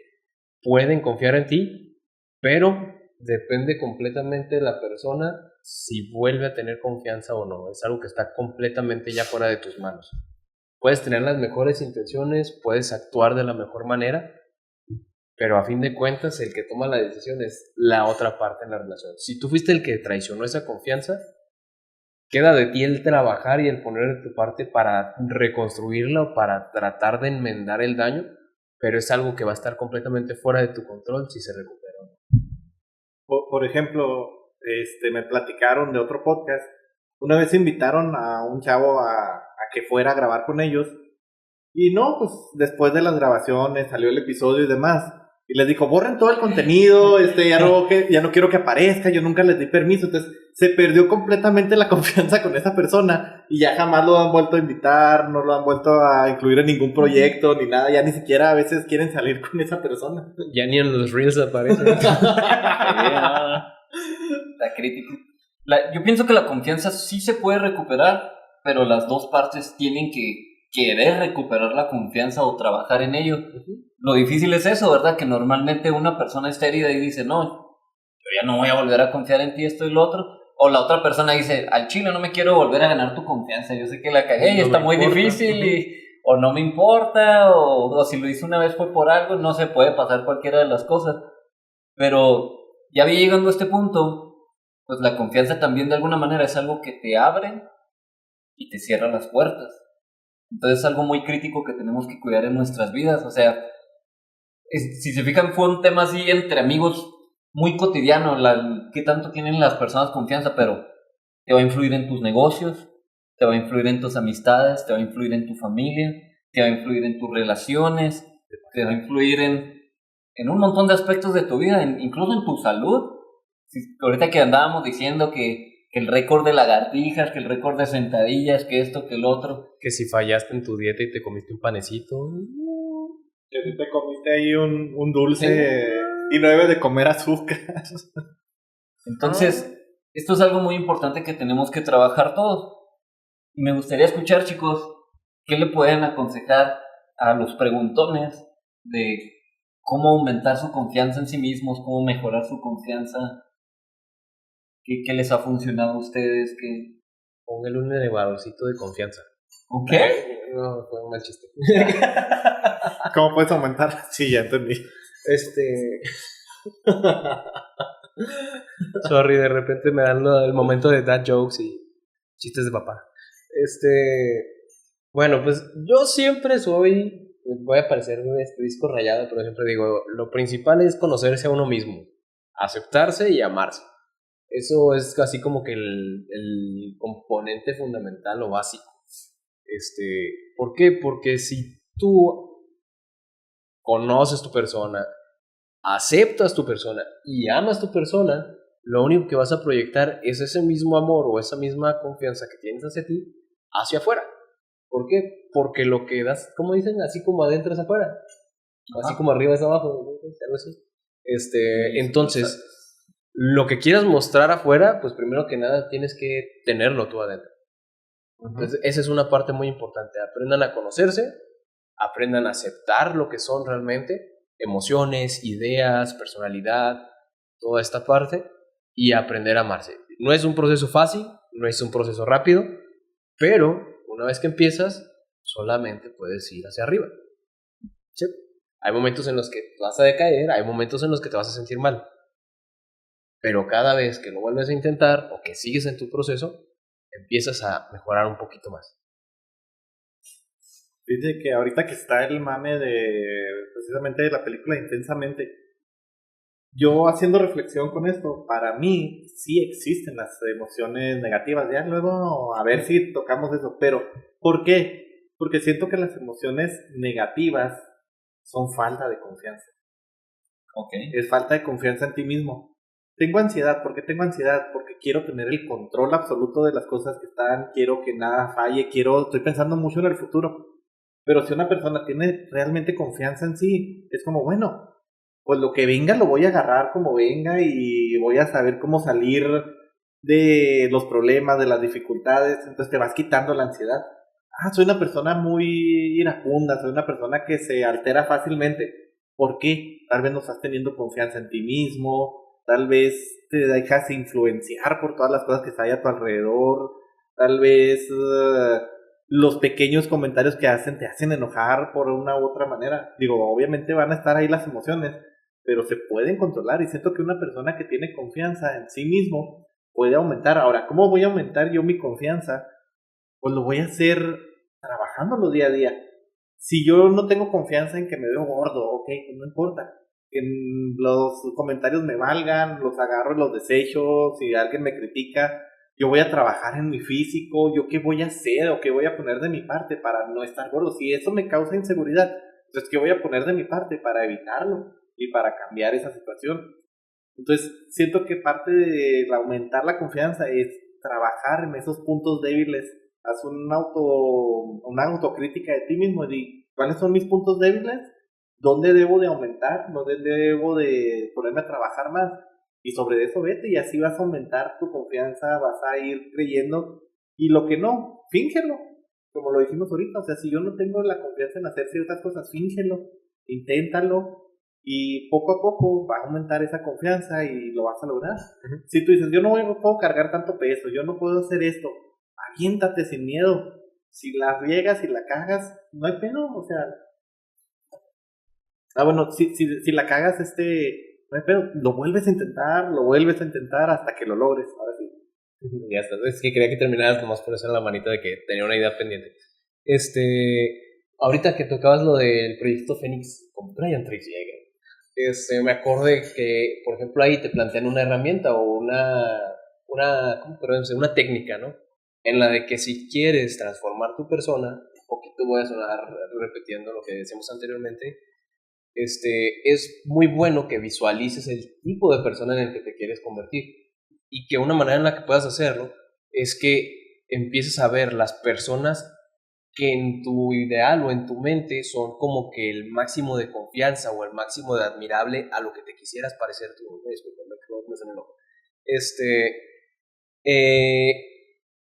pueden confiar en ti, pero depende completamente de la persona si vuelve a tener confianza o no. Es algo que está completamente ya fuera de tus manos. Puedes tener las mejores intenciones, puedes actuar de la mejor manera, pero a fin de cuentas el que toma la decisión es la otra parte en la relación. Si tú fuiste el que traicionó esa confianza, queda de ti el trabajar y el poner de tu parte para reconstruirla o para tratar de enmendar el daño, pero es algo que va a estar completamente fuera de tu control si se recupera. Por ejemplo, me platicaron de otro podcast. Una vez invitaron a un chavo a que fuera a grabar con ellos. Y no, pues después de las grabaciones salió el episodio y demás. Y les dijo, borren todo el contenido, ya no quiero que aparezca, yo nunca les di permiso. Entonces se perdió completamente la confianza con esa persona y ya jamás lo han vuelto a invitar, no lo han vuelto a incluir en ningún proyecto ni nada. Ya ni siquiera a veces quieren salir con esa persona. Ya ni en los reels aparece. Está crítico. Yo pienso que la confianza sí se puede recuperar, pero las dos partes tienen que querer recuperar la confianza o trabajar en ello. Lo difícil es eso, ¿verdad? Que normalmente una persona está herida y dice, no, yo ya no voy a volver a confiar en ti, esto y lo otro. O la otra persona dice, al chile no me quiero volver a ganar tu confianza, yo sé que la cagué y está muy difícil, o no me importa, o si lo hice una vez fue por algo, no se puede pasar cualquiera de las cosas. Pero ya llegando a este punto, pues la confianza también de alguna manera es algo que te abre y te cierra las puertas. Entonces es algo muy crítico que tenemos que cuidar en nuestras vidas. O sea, si se fijan, fue un tema así entre amigos muy cotidiano, qué tanto tienen las personas confianza, pero te va a influir en tus negocios, te va a influir en tus amistades, te va a influir en tu familia, te va a influir en tus relaciones, te va a influir en un montón de aspectos de tu vida, incluso en tu salud. Ahorita que andábamos diciendo que el récord de lagartijas, que el récord de sentadillas, que esto, que el otro. Que si fallaste en tu dieta y te comiste un panecito. Que si te comiste ahí un dulce y no debes de comer azúcar. Entonces, esto es algo muy importante que tenemos que trabajar todos. Y me gustaría escuchar, chicos, ¿qué le pueden aconsejar a los preguntones de cómo aumentar su confianza en sí mismos, cómo mejorar su confianza? ¿Qué les ha funcionado a ustedes? Póngale un elevadorcito de confianza. ¿Ok? No, fue un mal chiste. ¿Cómo puedes aumentar? Sí, ya entendí. Sorry, de repente me dan el momento de dad jokes y chistes de papá. Bueno, pues yo siempre voy a parecer un disco rayado, pero siempre digo, lo principal es conocerse a uno mismo, aceptarse y amarse. Eso es así como que el componente fundamental o básico. ¿Por qué? Porque si tú conoces tu persona, aceptas tu persona y amas tu persona, lo único que vas a proyectar es ese mismo amor o esa misma confianza que tienes hacia ti, hacia afuera. ¿Por qué? Porque lo que das, como dicen, así como adentro es afuera, así como arriba es abajo, ¿no? Algo así. Entonces, lo que quieras mostrar afuera, pues primero que nada tienes que tenerlo tú adentro. Entonces, esa es una parte muy importante. Aprendan a conocerse, aprendan a aceptar lo que son realmente, emociones, ideas, personalidad, toda esta parte, y aprender a amarse. No es un proceso fácil, no es un proceso rápido, pero una vez que empiezas, solamente puedes ir hacia arriba. ¿Sí? Hay momentos en los que vas a decaer, hay momentos en los que te vas a sentir mal, pero cada vez que lo vuelves a intentar o que sigues en tu proceso, empiezas a mejorar un poquito más. Dice que ahorita que está el mame precisamente de la película Intensamente, yo haciendo reflexión con esto, para mí sí existen las emociones negativas, ya luego a ver si tocamos eso, pero ¿por qué? Porque siento que las emociones negativas son falta de confianza. Okay. Es falta de confianza en ti mismo. Tengo ansiedad. ¿Por qué tengo ansiedad? Porque quiero tener el control absoluto de las cosas que están, quiero que nada falle, estoy pensando mucho en el futuro. Pero si una persona tiene realmente confianza en sí, es como, bueno, pues lo que venga lo voy a agarrar como venga y voy a saber cómo salir de los problemas, de las dificultades. Entonces te vas quitando la ansiedad. Soy una persona muy iracunda, soy una persona que se altera fácilmente. ¿Por qué? Tal vez no estás teniendo confianza en ti mismo, tal vez te dejas influenciar por todas las cosas que hay a tu alrededor, tal vez los pequeños comentarios que hacen te hacen enojar por una u otra manera. Digo, obviamente van a estar ahí las emociones, pero se pueden controlar y siento que una persona que tiene confianza en sí mismo puede aumentar. Ahora, ¿cómo voy a aumentar yo mi confianza? Pues lo voy a hacer trabajándolo día a día. Si yo no tengo confianza en que me veo gordo, ok, pues no importa. Que los comentarios me valgan, los agarro y los desecho. Si alguien me critica, yo voy a trabajar en mi físico. ¿Yo qué voy a hacer o qué voy a poner de mi parte para no estar gordo? Si eso me causa inseguridad, entonces ¿qué voy a poner de mi parte para evitarlo y para cambiar esa situación? Entonces siento que parte de aumentar la confianza es trabajar en esos puntos débiles. Haz una autocrítica de ti mismo y di, ¿cuáles son mis puntos débiles? ¿Dónde debo de aumentar? ¿Dónde debo de ponerme a trabajar más? Y sobre eso vete y así vas a aumentar tu confianza, vas a ir creyendo. Y lo que no, fíngelo, como lo dijimos ahorita. O sea, si yo no tengo la confianza en hacer ciertas cosas, fíngelo, inténtalo y poco a poco va a aumentar esa confianza y lo vas a lograr. Si tú dices, yo no puedo cargar tanto peso, yo no puedo hacer esto, aviéntate sin miedo. Si la riegas y la cagas, no hay pena, o sea. Bueno, si la cagas, no hay pedo, lo vuelves a intentar hasta que lo logres, ahora sí. Ya está, es que quería que terminaras nomás por eso en la manita de que tenía una idea pendiente. Ahorita que tocabas lo del proyecto Fénix con Brian Tracy Yeager, me acordé que, por ejemplo, ahí te plantean una herramienta o una técnica, ¿no? En la de que si quieres transformar tu persona, un poquito voy a sonar repitiendo lo que decíamos anteriormente, es muy bueno que visualices el tipo de persona en el que te quieres convertir y que una manera en la que puedas hacerlo es que empieces a ver las personas que en tu ideal o en tu mente son como que el máximo de confianza o el máximo de admirable a lo que te quisieras parecer tú.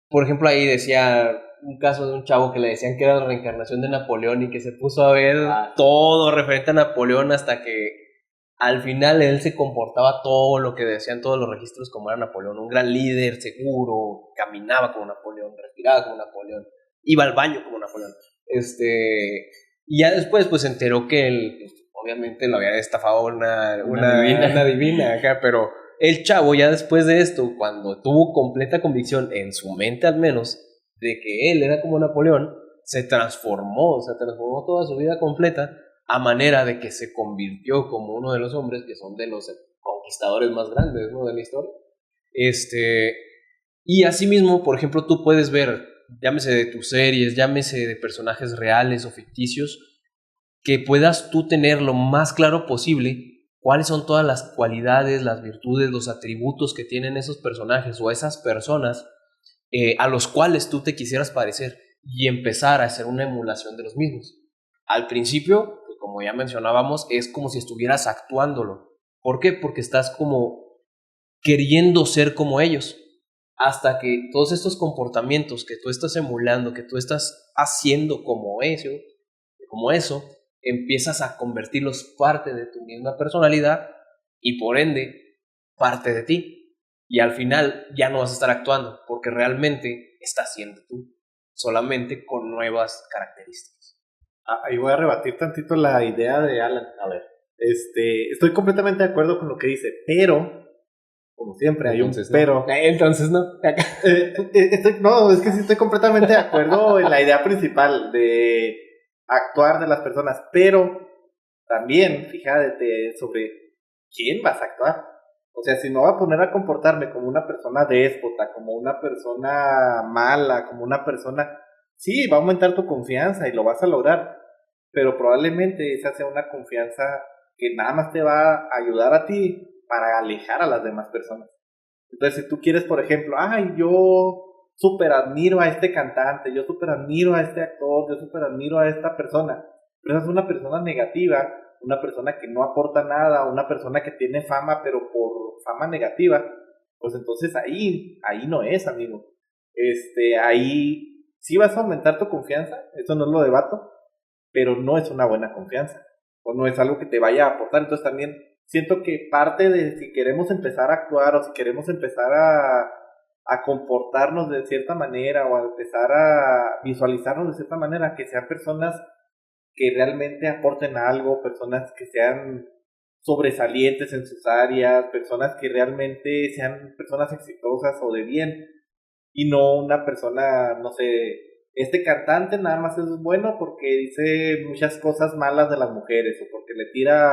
Por ejemplo, ahí decía un caso de un chavo que le decían que era la reencarnación de Napoleón y que se puso a ver todo referente a Napoleón hasta que al final él se comportaba todo lo que decían todos los registros como era Napoleón, un gran líder, seguro, caminaba como Napoleón, respiraba como Napoleón, iba al baño como Napoleón. Y ya después pues se enteró que él, obviamente lo había estafado una divina acá, pero el chavo ya después de esto, cuando tuvo completa convicción en su mente al menos de que él era como Napoleón, se transformó toda su vida completa a manera de que se convirtió como uno de los hombres que son de los conquistadores más grandes, ¿no?, de la historia. Y asimismo, por ejemplo, tú puedes ver, llámese de tus series, llámese de personajes reales o ficticios, que puedas tú tener lo más claro posible cuáles son todas las cualidades, las virtudes, los atributos que tienen esos personajes o esas personas a los cuales tú te quisieras parecer y empezar a hacer una emulación de los mismos. Al principio, pues como ya mencionábamos, es como si estuvieras actuándolo. ¿Por qué? Porque estás como queriendo ser como ellos, hasta que todos estos comportamientos que tú estás emulando, que tú estás haciendo como eso, empiezas a convertirlos parte de tu misma personalidad y por ende parte de ti. Y al final ya no vas a estar actuando porque realmente estás siendo tú, solamente con nuevas características. Ahí voy a rebatir tantito la idea de Alan. A ver, estoy completamente de acuerdo con lo que dice, pero, como siempre, hay un pero. Entonces no. No, es que sí estoy completamente de acuerdo en la idea principal de actuar de las personas, pero también fíjate sobre quién vas a actuar. O sea, si no voy a poner a comportarme como una persona déspota, como una persona mala, como una persona... Sí, va a aumentar tu confianza y lo vas a lograr, pero probablemente esa sea una confianza que nada más te va a ayudar a ti para alejar a las demás personas. Entonces, si tú quieres, por ejemplo, ay, yo súper admiro a este cantante, yo súper admiro a este actor, yo súper admiro a esta persona, pero esa es una persona negativa, una persona que no aporta nada, una persona que tiene fama, pero por fama negativa, pues entonces ahí no es, amigo. Ahí sí vas a aumentar tu confianza, eso no lo debato, pero no es una buena confianza, o no es algo que te vaya a aportar. Entonces también siento que parte de si queremos empezar a actuar o si queremos empezar a comportarnos de cierta manera o a empezar a visualizarnos de cierta manera, que sean personas que realmente aporten algo, personas que sean sobresalientes en sus áreas, personas que realmente sean personas exitosas o de bien, y no una persona, no sé, este cantante nada más es bueno porque dice muchas cosas malas de las mujeres, o porque le tira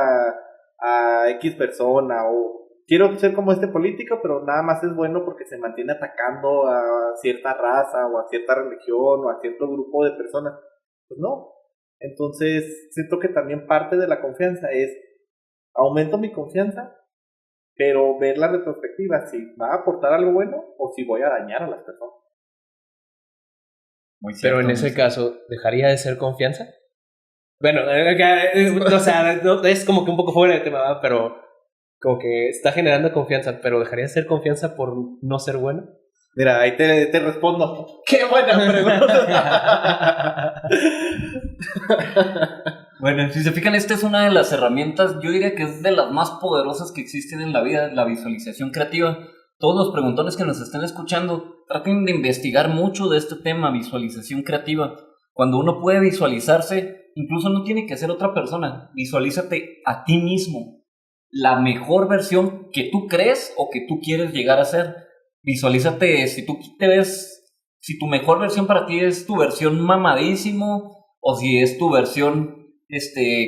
a X persona, o quiero ser como este político, pero nada más es bueno porque se mantiene atacando a cierta raza, o a cierta religión, o a cierto grupo de personas. Pues no. Entonces, siento que también parte de la confianza es, aumento mi confianza, pero ver la retrospectiva, si va a aportar algo bueno o si voy a dañar a las personas. Muy cierto, pero en ese caso, ¿dejaría de ser confianza? Bueno, o sea, es como que un poco fuera de tema, ¿verdad? Pero como que está generando confianza, pero ¿dejaría de ser confianza por no ser bueno? Mira, ahí te respondo. ¡Qué buena pregunta! Bueno, si se fijan, esta es una de las herramientas, yo diría que es de las más poderosas que existen en la vida, la visualización creativa. Todos los preguntones que nos estén escuchando, traten de investigar mucho de este tema, visualización creativa. Cuando uno puede visualizarse, incluso no tiene que ser otra persona, visualízate a ti mismo, la mejor versión que tú crees o que tú quieres llegar a ser. Visualízate, si tú te ves, si tu mejor versión para ti es tu versión mamadísimo, o si es tu versión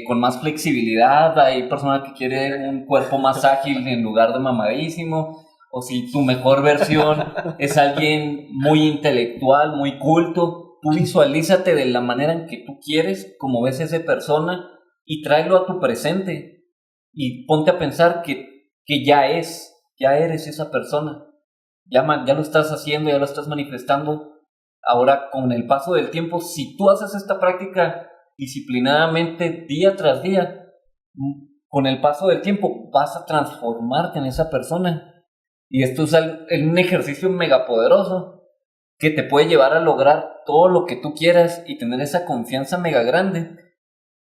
con más flexibilidad. Hay personas que quieren un cuerpo más ágil en lugar de mamadísimo, o si tu mejor versión es alguien muy intelectual, muy culto. Tú visualízate de la manera en que tú quieres, como ves a esa persona, y tráelo a tu presente y ponte a pensar que ya eres esa persona. Ya lo estás haciendo, ya lo estás manifestando. Ahora, con el paso del tiempo, si tú haces esta práctica disciplinadamente día tras día, con el paso del tiempo vas a transformarte en esa persona. Y esto es un ejercicio megapoderoso que te puede llevar a lograr todo lo que tú quieras y tener esa confianza mega grande.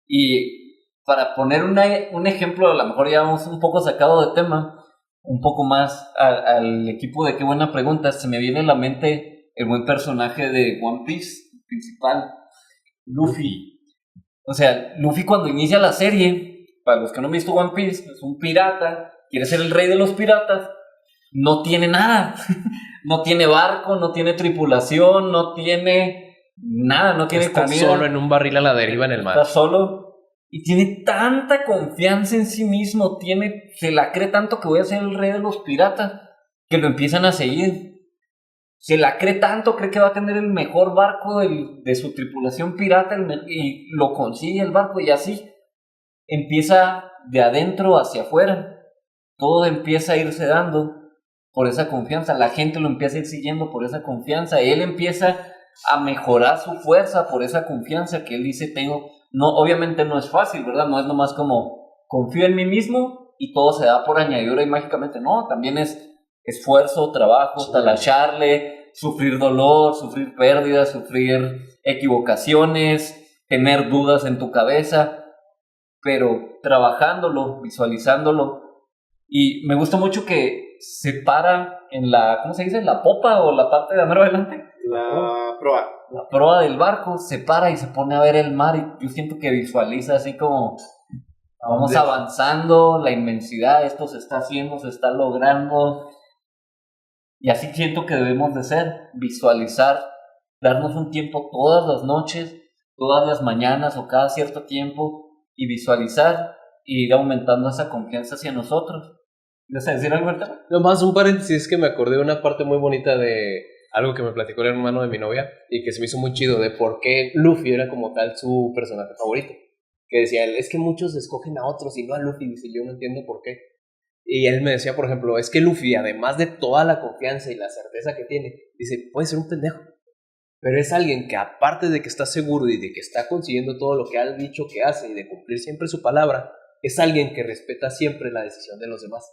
Y para poner un ejemplo, a lo mejor ya vamos un poco sacado de tema, un poco más al equipo de Qué Buena Pregunta, se me viene a la mente el buen personaje de One Piece principal, Luffy. O sea, Luffy cuando inicia la serie, para los que no han visto One Piece, es un pirata, quiere ser el rey de los piratas, no tiene nada, no tiene barco, no tiene tripulación, no tiene nada, no tiene está comida. Está solo en un barril a la deriva en el mar. Está solo. Y tiene tanta confianza en sí mismo, se la cree tanto que voy a ser el rey de los piratas, que lo empiezan a seguir. Se la cree tanto, cree que va a tener el mejor barco de su tripulación pirata y lo consigue el barco, y así empieza de adentro hacia afuera. Todo empieza a irse dando por esa confianza. La gente lo empieza a ir siguiendo por esa confianza. Él empieza a mejorar su fuerza por esa confianza que él dice tengo. No, obviamente no es fácil, ¿verdad? No es nomás como confío en mí mismo y todo se da por añadidura y mágicamente. No, también es esfuerzo, trabajo, talacharle, sufrir dolor, sufrir pérdidas, sufrir equivocaciones, tener dudas en tu cabeza, pero trabajándolo, visualizándolo. Y me gusta mucho que se para en la, ¿cómo se dice? La popa o la parte de mero adelante. La proa. La proa del barco, se para y se pone a ver el mar y yo siento que visualiza así como vamos avanzando, la inmensidad, esto se está haciendo, se está logrando. Y así siento que debemos de ser, visualizar, darnos un tiempo todas las noches, todas las mañanas o cada cierto tiempo y visualizar e ir aumentando esa confianza hacia nosotros. ¿Vas a decir algo, Alberto? Nomás un paréntesis, que me acordé de una parte muy bonita de algo que me platicó el hermano de mi novia y que se me hizo muy chido de por qué Luffy era como tal su personaje favorito. Que decía él, es que muchos escogen a otros y no a Luffy, dice, yo no entiendo por qué. Y él me decía, por ejemplo, es que Luffy, además de toda la confianza y la certeza que tiene, dice, puede ser un pendejo, pero es alguien que aparte de que está seguro y de que está consiguiendo todo lo que ha dicho que hace y de cumplir siempre su palabra, es alguien que respeta siempre la decisión de los demás.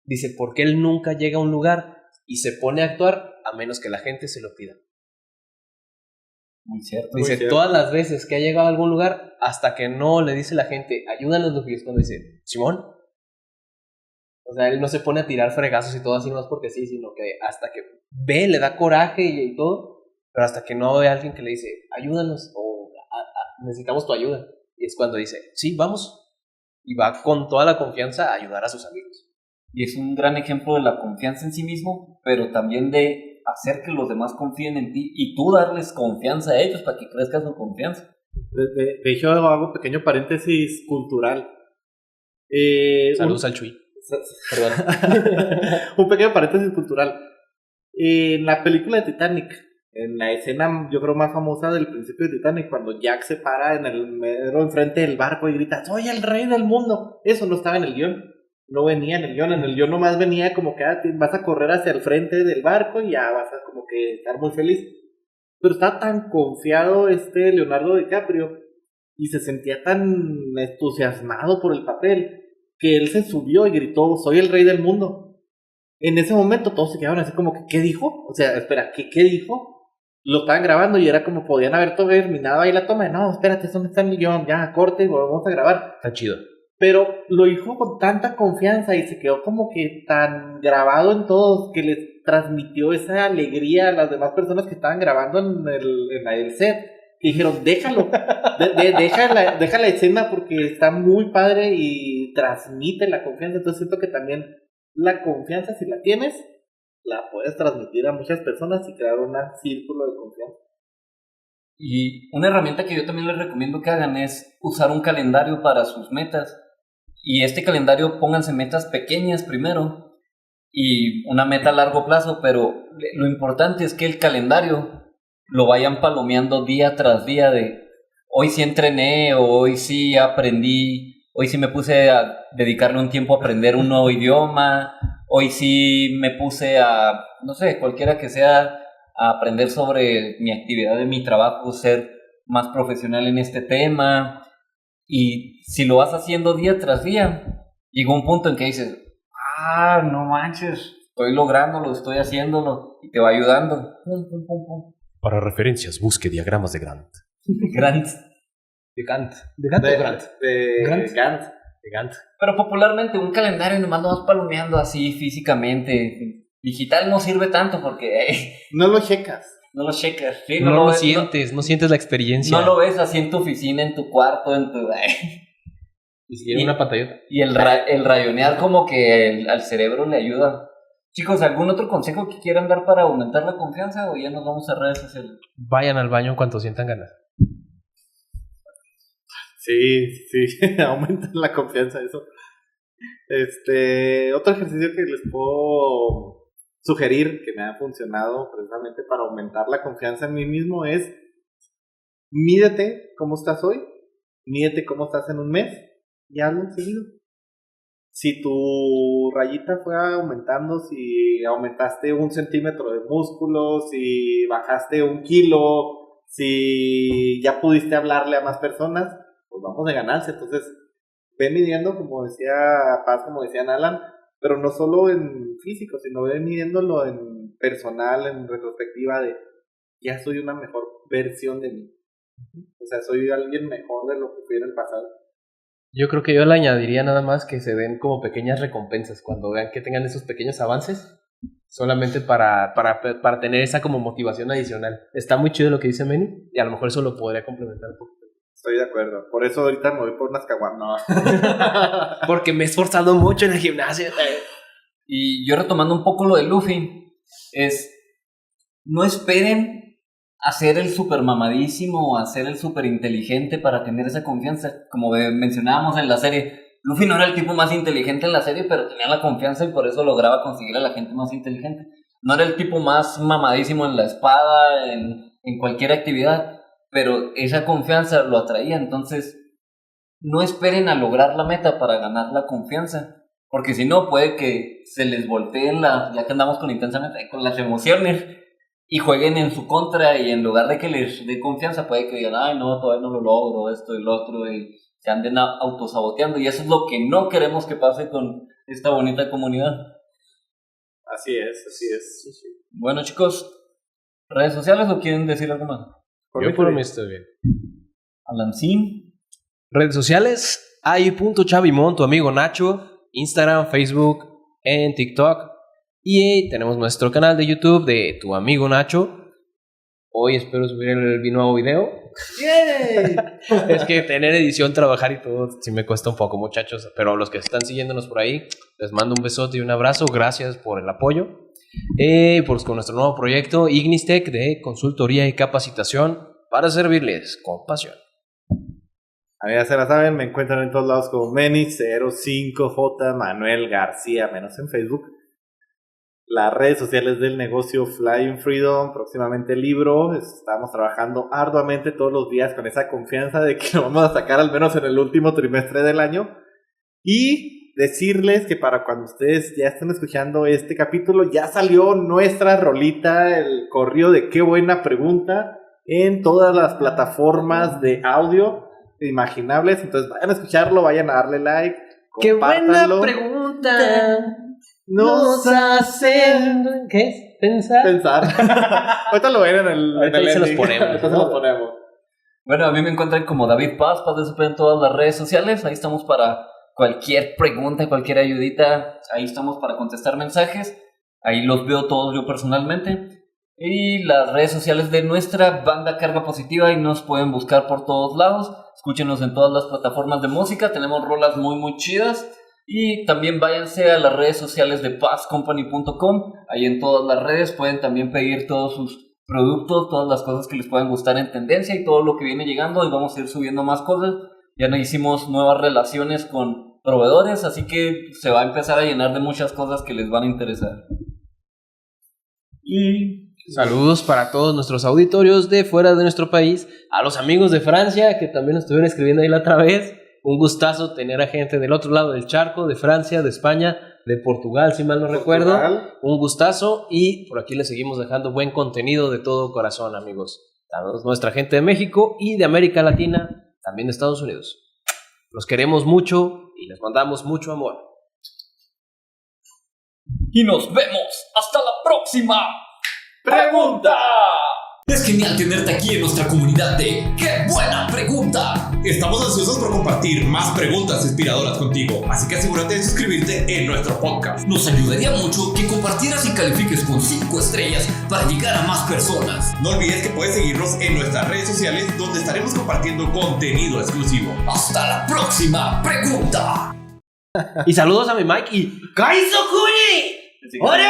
Dice, porque él nunca llega a un lugar y se pone a actuar a menos que la gente se lo pida. Muy cierto. Dice, Muy cierto. todas las veces que ha llegado a algún lugar, hasta que no le dice la gente, ayúdanos, Luffy, es cuando dice, Simón. O sea, él no se pone a tirar fregazos y todo así, no es porque sí, sino que hasta que ve, le da coraje y todo, pero hasta que no ve a alguien que le dice, ayúdanos, o necesitamos tu ayuda. Y es cuando dice, sí, vamos. Y va con toda la confianza a ayudar a sus amigos. Y es un gran ejemplo de la confianza en sí mismo, pero también de hacer que los demás confíen en ti y tú darles confianza a ellos para que crezca su confianza. De hecho, hago un pequeño paréntesis cultural. Saludos al Chuy. Perdón. Un pequeño paréntesis cultural. En la película de Titanic, en la escena, yo creo, más famosa del principio de Titanic, cuando Jack se para en el mero enfrente del barco y grita, soy el rey del mundo. Eso no estaba en el guión. No venía en el guión nomás venía como que vas a correr hacia el frente del barco y ya vas a como que estar muy feliz. Pero estaba tan confiado Leonardo DiCaprio y se sentía tan entusiasmado por el papel que él se subió y gritó, soy el rey del mundo. En ese momento todos se quedaron así como que, ¿qué dijo? O sea, espera, ¿qué dijo? Lo estaban grabando y era como podían haber terminado ahí la toma de, no, espérate, eso no está en el guión, ya, corte y volvemos a grabar. Está chido. Pero lo dijo con tanta confianza y se quedó como que tan grabado en todos que les transmitió esa alegría a las demás personas que estaban grabando en el set. Que dijeron, déjalo, deja la escena porque está muy padre y transmite la confianza. Entonces siento que también la confianza, si la tienes, la puedes transmitir a muchas personas y crear un círculo de confianza. Y una herramienta que yo también les recomiendo que hagan es usar un calendario para sus metas. Y este calendario pónganse metas pequeñas primero y una meta a largo plazo, pero lo importante es que el calendario lo vayan palomeando día tras día de hoy sí entrené, o hoy sí aprendí, hoy sí me puse a dedicarle un tiempo a aprender un nuevo idioma, hoy sí me puse a, no sé, cualquiera que sea, a aprender sobre mi actividad de mi trabajo, ser más profesional en este tema. Y si lo vas haciendo día tras día, llega un punto en que dices, no manches, estoy lográndolo, estoy haciéndolo, y te va ayudando. Pum, pum, pum, pum. Para referencias, busque diagramas de Gantt. Grant. ¿De Gantt? ¿De Gantt o Grant? De Grant. Gantt. De Gantt. Pero popularmente un calendario nomás lo vas palomeando así físicamente. Digital no sirve tanto porque No lo checas. no lo checas. ¿Sí? No lo ves, sientes, no sientes la experiencia. No lo ves así en tu oficina, en tu cuarto, en tu... Ni siquiera una pantallota. Y el rayonear como que al cerebro le ayuda. Chicos, ¿algún otro consejo que quieran dar para aumentar la confianza o ya nos vamos a redes sociales? Vayan al baño en cuanto sientan ganas. Sí, aumenta la confianza eso. Otro ejercicio que les puedo sugerir que me ha funcionado precisamente para aumentar la confianza en mí mismo es mídete cómo estás hoy, mídete cómo estás en un mes y hazlo seguido. Si tu rayita fue aumentando, si aumentaste 1 centímetro de músculo, si bajaste 1 kilo, si ya pudiste hablarle a más personas, pues vamos de ganancia. Entonces, ve midiendo, como decía Paz, como decía Alan, pero no solo en físico, sino ve midiéndolo en personal, en retrospectiva de ya soy una mejor versión de mí. O sea, soy alguien mejor de lo que fui en el pasado. Yo creo que yo le añadiría nada más que se den como pequeñas recompensas cuando vean que tengan esos pequeños avances, solamente para tener esa como motivación adicional. Está muy chido lo que dice Meni y a lo mejor eso lo podría complementar un poco. Estoy de acuerdo. Por eso ahorita me voy por unas caguamas. No. Porque me he esforzado mucho en el gimnasio. Y yo retomando un poco lo de Luffy, no esperen a ser el super mamadísimo, a ser el super inteligente para tener esa confianza. Como mencionábamos en la serie, Luffy no era el tipo más inteligente en la serie, pero tenía la confianza y por eso lograba conseguir a la gente más inteligente. No era el tipo más mamadísimo en la espada, en cualquier actividad, pero esa confianza lo atraía. Entonces, no esperen a lograr la meta para ganar la confianza, porque si no, puede que se les volteen ya que andamos con las emociones, y jueguen en su contra, y en lugar de que les dé confianza, puede que digan, ay no, todavía no lo logro, esto y lo otro, y se anden autosaboteando, y eso es lo que no queremos que pase con esta bonita comunidad. Así es. Sí. Bueno, chicos, ¿redes sociales o quieren decir algo más? Yo por mí estoy bien. Alancín. Redes sociales, ay.chavimon, tu amigo Nacho, Instagram, Facebook, en TikTok. Y tenemos nuestro canal de YouTube de tu amigo Nacho. Hoy espero subir el nuevo video. ¡Yay! Es que tener edición, trabajar y todo sí me cuesta un poco, muchachos. Pero a los que están siguiéndonos por ahí, les mando un besote y un abrazo. Gracias por el apoyo. Pues con nuestro nuevo proyecto Ignistec de consultoría y capacitación para servirles con pasión. A mí ya se la saben, me encuentran en todos lados como Meni05J Manuel García, menos en Facebook. Las redes sociales del negocio Flying Freedom, próximamente el libro. Estamos trabajando arduamente todos los días con esa confianza de que lo vamos a sacar al menos en el último trimestre del año. Y decirles que para cuando ustedes ya estén escuchando este capítulo, ya salió nuestra rolita, el corrido de Qué Buena Pregunta, en todas las plataformas de audio imaginables. Entonces vayan a escucharlo, vayan a darle like, ¡Qué buena compártanlo. pregunta! Nos hacen ¿qué es? Pensar. Ahorita lo ven en el Ahorita ahí se los ending. ponemos. Ahorita se los ponemos. Bueno, a mí me encuentran como David Paz de SUP en todas las redes sociales. Ahí estamos para cualquier pregunta, cualquier ayudita. Ahí estamos para contestar mensajes. Ahí los veo todos yo personalmente. Y las redes sociales de nuestra banda Carga Positiva, y nos pueden buscar por todos lados. Escúchenos en todas las plataformas de música. Tenemos rolas muy muy chidas. Y también váyanse a las redes sociales de pazcompany.com. Ahí en todas las redes pueden también pedir todos sus productos, todas las cosas que les puedan gustar en tendencia y todo lo que viene llegando. Y vamos a ir subiendo más cosas. Ya nos hicimos nuevas relaciones con proveedores, así que se va a empezar a llenar de muchas cosas que les van a interesar. Y saludos para todos nuestros auditorios de fuera de nuestro país, a los amigos de Francia que también nos estuvieron escribiendo ahí la otra vez. Un gustazo tener a gente del otro lado del charco, de Francia, de España, de Portugal, si mal no recuerdo. Un gustazo, y por aquí les seguimos dejando buen contenido de todo corazón, amigos. A nuestra gente de México y de América Latina, también de Estados Unidos. Los queremos mucho y les mandamos mucho amor. Y nos vemos. ¡Hasta la próxima! ¡Pregunta! Es genial tenerte aquí en nuestra comunidad de ¡Qué buena pregunta! Estamos ansiosos por compartir más preguntas inspiradoras contigo, así que asegúrate de suscribirte en nuestro podcast. Nos ayudaría mucho que compartieras y califiques con 5 estrellas para llegar a más personas. No olvides que puedes seguirnos en nuestras redes sociales, donde estaremos compartiendo contenido exclusivo. ¡Hasta la próxima pregunta! Y saludos a mi Mike y ¡Kaizo Kuni! ¡Ore,